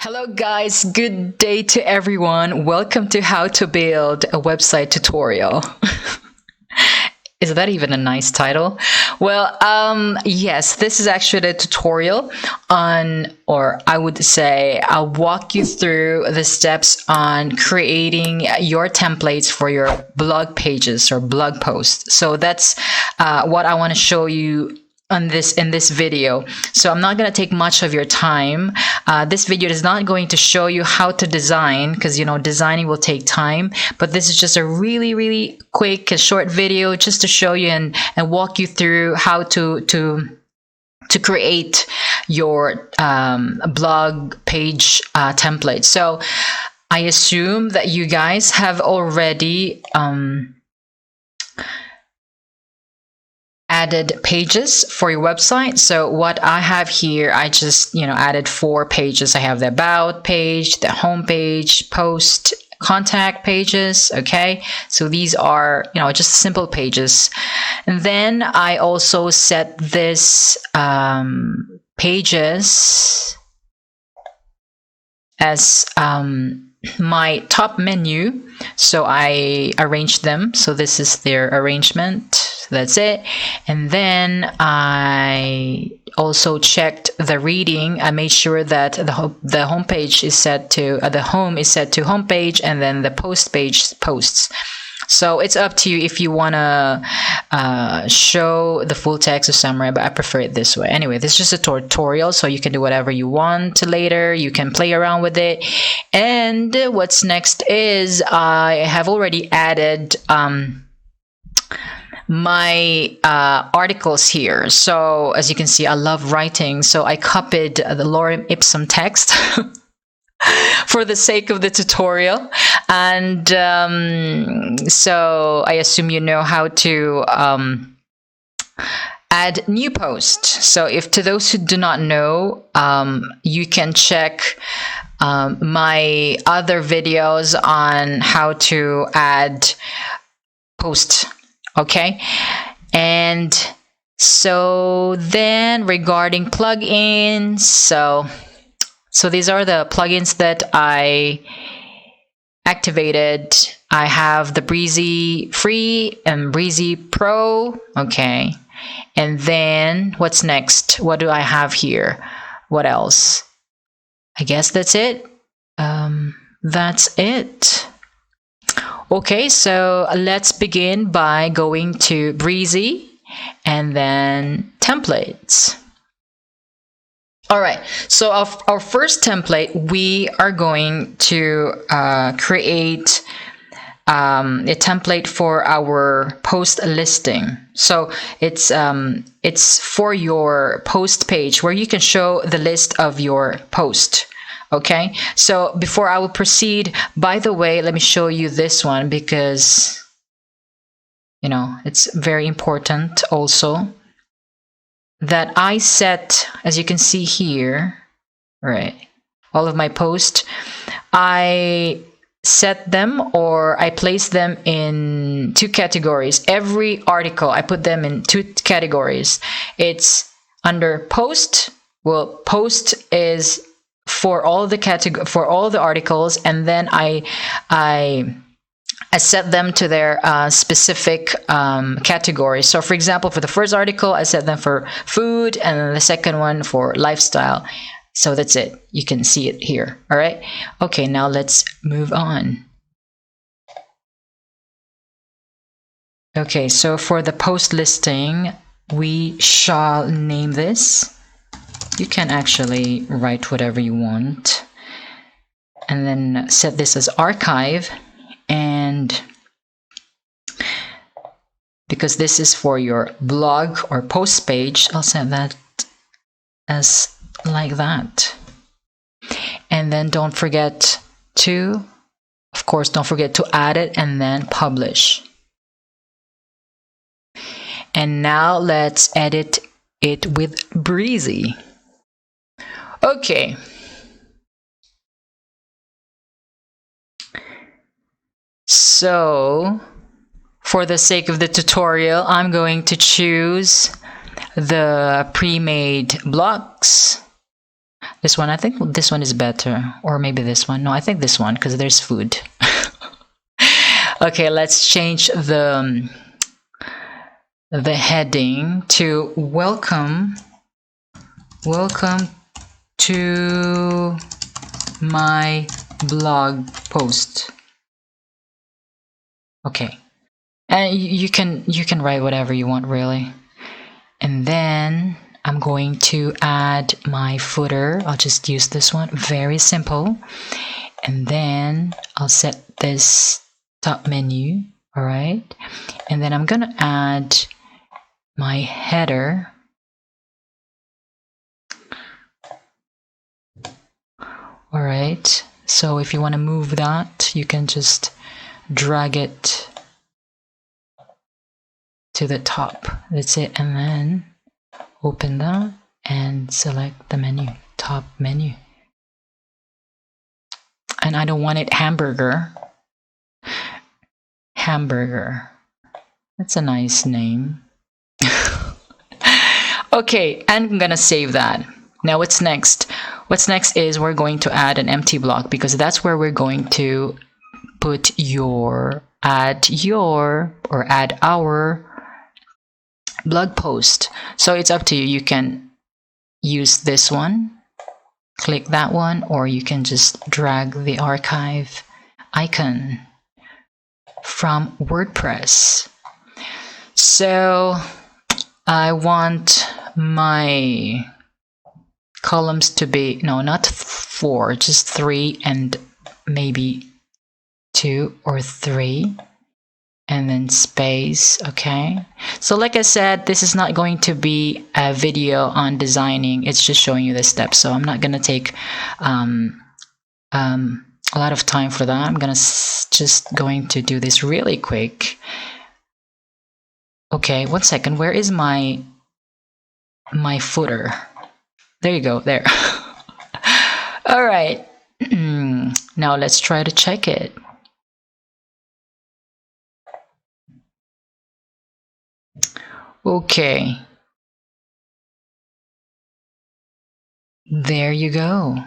Hello guys, good day to everyone. Welcome to how to build a website tutorial. Is that even a nice title? Well, yes, this is actually a tutorial on, or I would say, I'll walk you through the steps on creating your templates for your blog pages or blog posts. So that's what I want to show you in this video. So I'm not going to take much of your time. This video is not going to show you how to design, because designing will take time, but this is just a really quick and short video just to show you and walk you through how to create your blog page template. So I assume that you guys have already added pages for your website. So what I have here, I just added 4 pages. I have the about page, the home page, post, contact pages. Okay, so these are just simple pages. And then I also set this pages as my top menu. So I arranged them. So this is their arrangement. That's it. And then I also checked the reading. I made sure that the home page is set to the home is set to home page, and then the post page posts. So it's up to you if you want to show the full text or summary, but I prefer it this way. Anyway, this is just a tutorial, so you can do whatever you want later. You can play around with it. And what's next is I have already added my articles here. So as you can see, I love writing, so I copied the lorem ipsum text for the sake of the tutorial. And so I assume you know how to add new post. So if to those who do not know, you can check my other videos on how to add post. Okay, and so then regarding plugins, so these are the plugins that I activated. I have the Brizy Free and Brizy Pro. Okay, and then what's next? What do I have here? What else? I guess that's it. That's it. Okay, so let's begin by going to Brizy and then templates. All right, so our first template, we are going to create a template for our post listing. So it's for your post page where you can show the list of your post. Okay, so before I will proceed, by the way, let me show you this one, because it's very important also that I set, as you can see here, right, all of my posts, I set them, or I place them in 2 categories. Every article, I put them in 2 categories. It's under post. Well, post is for all the articles, and then I set them to their specific category. So for example, for the first article, I set them for food, and then the second one for lifestyle. So that's it. You can see it here. All right. Okay, now let's move on. Okay, so for the post listing, we shall name this. You can actually write whatever you want, and then set this as archive. And because this is for your blog or post page, I'll set that as like that. And then don't forget to add it and then publish. And now let's edit it with Brizy. Okay. So for the sake of the tutorial, I'm going to choose the pre-made blocks This one, I think this one is better. Or maybe this one. No, I think this one because there's food. Okay, let's change the heading to welcome to my blog post. Okay. And you can write whatever you want, really. And then I'm going to add my footer. I'll just use this one. Very simple. And then I'll set this top menu. All right. And then I'm going to add my header. All right. So if you want to move that, you can just drag it to the top. That's it. And then open that and select the menu, top menu. And I don't want it hamburger. Hamburger. That's a nice name. Okay, and I'm gonna save that. Now what's next? What's next is we're going to add an empty block because that's where we're going to put add our blog post. So it's up to you. You can use this one, click that one, or you can just drag the archive icon from WordPress. So I want my columns to be, no, not 4, just 3 and maybe 2 or 3. And then space. Okay, so like I said, this is not going to be a video on designing. It's just showing you the steps, so I'm not going to take a lot of time for that. I'm just going to do this really quick. Okay, 1 second. Where is my footer? There you go, there. All right, now let's try to check it. Okay, there you go.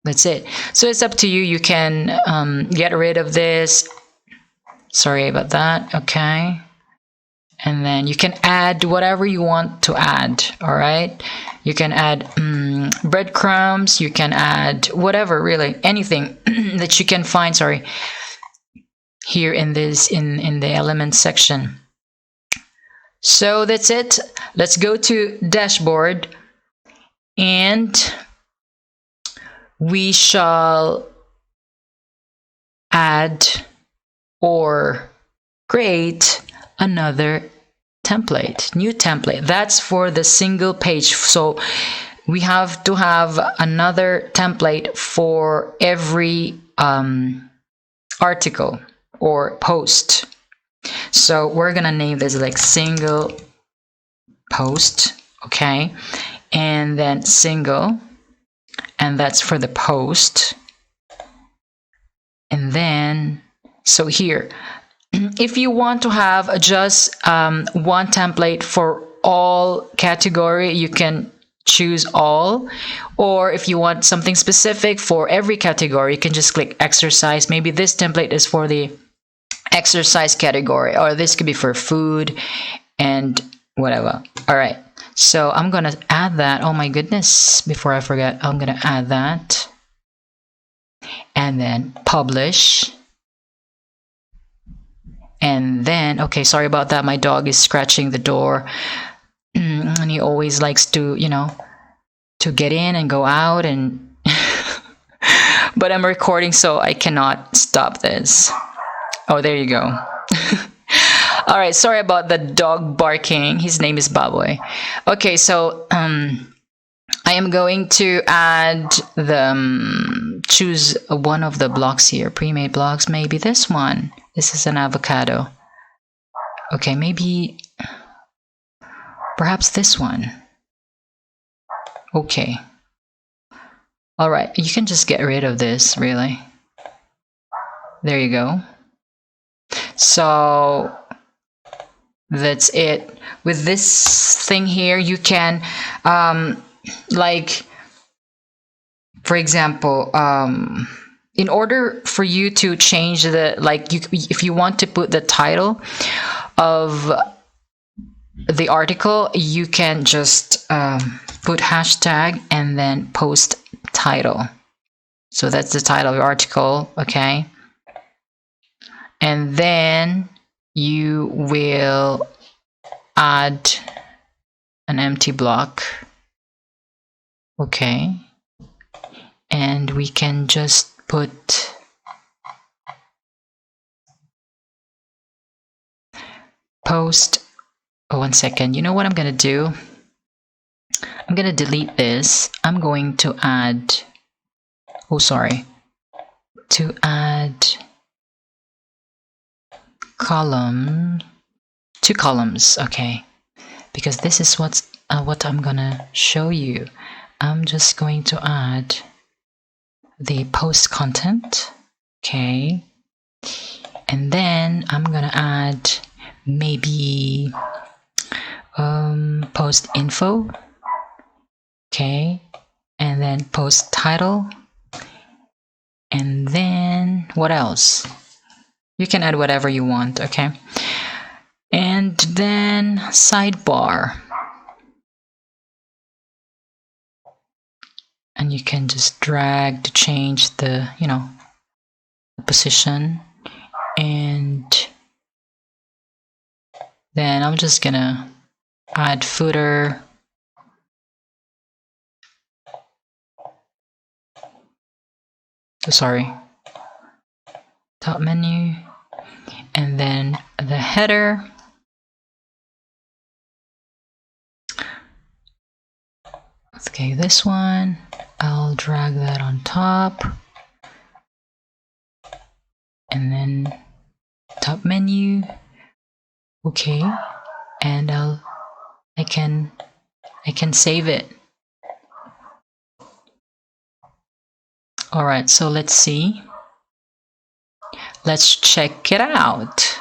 That's it. So it's up to you. You can get rid of this. Sorry about that. Okay. And then you can add whatever you want to add. All right. You can add breadcrumbs. You can add whatever, really, anything that you can find. Sorry. Here in this in the elements section. So that's it. Let's go to dashboard and we shall add or create another template, new template. That's for the single page. So we have to have another template for every article or post. So we're gonna name this like single post, okay? And then single, and that's for the post. And then, so here, if you want to have just one template for all category, you can choose all. Or if you want something specific for every category, you can just click exercise. Maybe this template is for the exercise category, or this could be for food and whatever. All right, so I'm gonna add that. Oh my goodness, before I forget, I'm gonna add that and then publish. And then, okay, sorry about that, my dog is scratching the door and he always likes to, you know, to get in and go out, and but I'm recording, so I cannot stop this. Oh, there you go. All right, sorry about the dog barking. His name is Baboy. Okay, so I am going to add the choose one of the blocks here, pre-made blocks. Maybe this one. This is an avocado. Okay, maybe perhaps this one. Okay. All right, you can just get rid of this, really. There you go. So that's it. With this thing here, you can like for example, in order for you to change the, like, if you want to put the title of the article, you can just put hashtag and then post title. So that's the title of your article, okay? And then you will add an empty block, okay? And we can just put post. Oh, 1 second. You know what I'm gonna do? I'm gonna delete this. I'm going to add, oh, sorry, to add column, 2 columns, okay? Because this is what I'm gonna show you. I'm just going to add the post content, okay? And then I'm gonna add maybe post info, okay? And then post title. And then what else? You can add whatever you want, okay? And then sidebar. And you can just drag to change the, you know, the position. And then I'm just gonna add footer. Sorry. Top menu. And then the header. Okay, this one, I'll drag that on top. And then top menu. Okay. And I can save it. All right, so let's see. Let's check it out.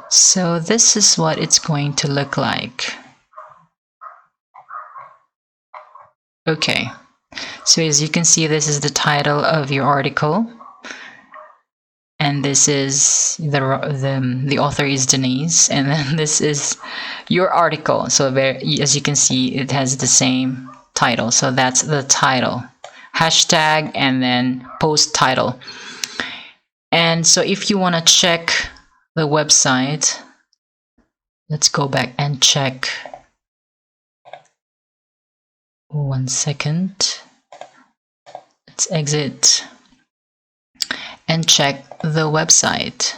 So this is what it's going to look like. Okay, so as you can see, this is the title of your article. And this is the author is Denise, and then this is your article. So as you can see, it has the same title. So that's the title. Hashtag and then post title. And so if you want to check the website, let's go back and check. 1 second. Let's exit and check the website.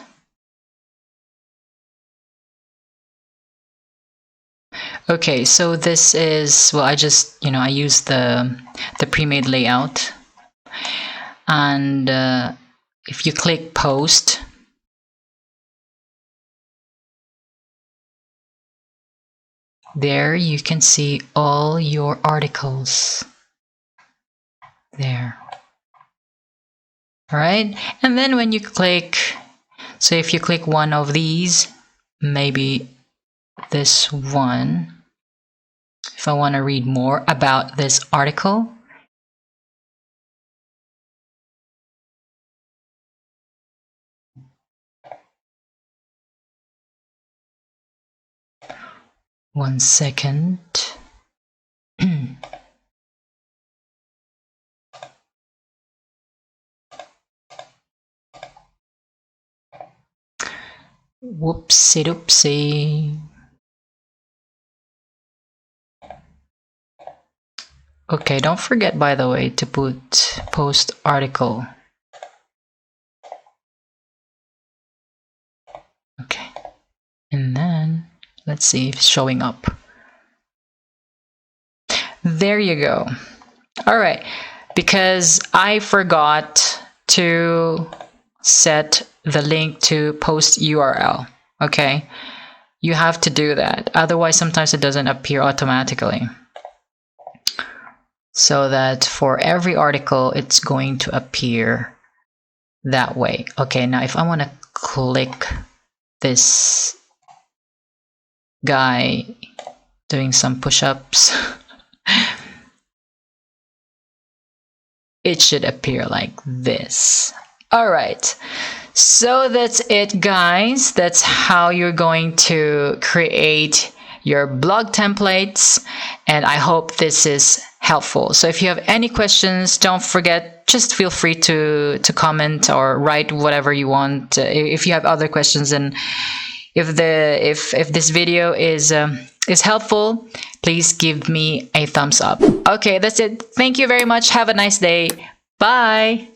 Okay, so this is, well, I just, I use the pre-made layout. And if you click post, there you can see all your articles there. All right, and then when you click, so if you click one of these, maybe this one, if I want to read more about this article, one second. Whoopsie doopsie. Okay, don't forget, by the way, to put post article. Okay, and then let's see if it's showing up. There you go. All right, because I forgot to set the link to post URL. Okay, you have to do that. Otherwise, sometimes it doesn't appear automatically. So that for every article, it's going to appear that way. Okay, now if I want to click this guy doing some push-ups, it should appear like this. All right, so that's it, guys. That's how you're going to create your blog templates, and I hope this is helpful. So if you have any questions, don't forget, just feel free to comment or write whatever you want. If you have other questions, and if this video is helpful, please give me a thumbs up. Okay, that's it. Thank you very much. Have a nice day. Bye.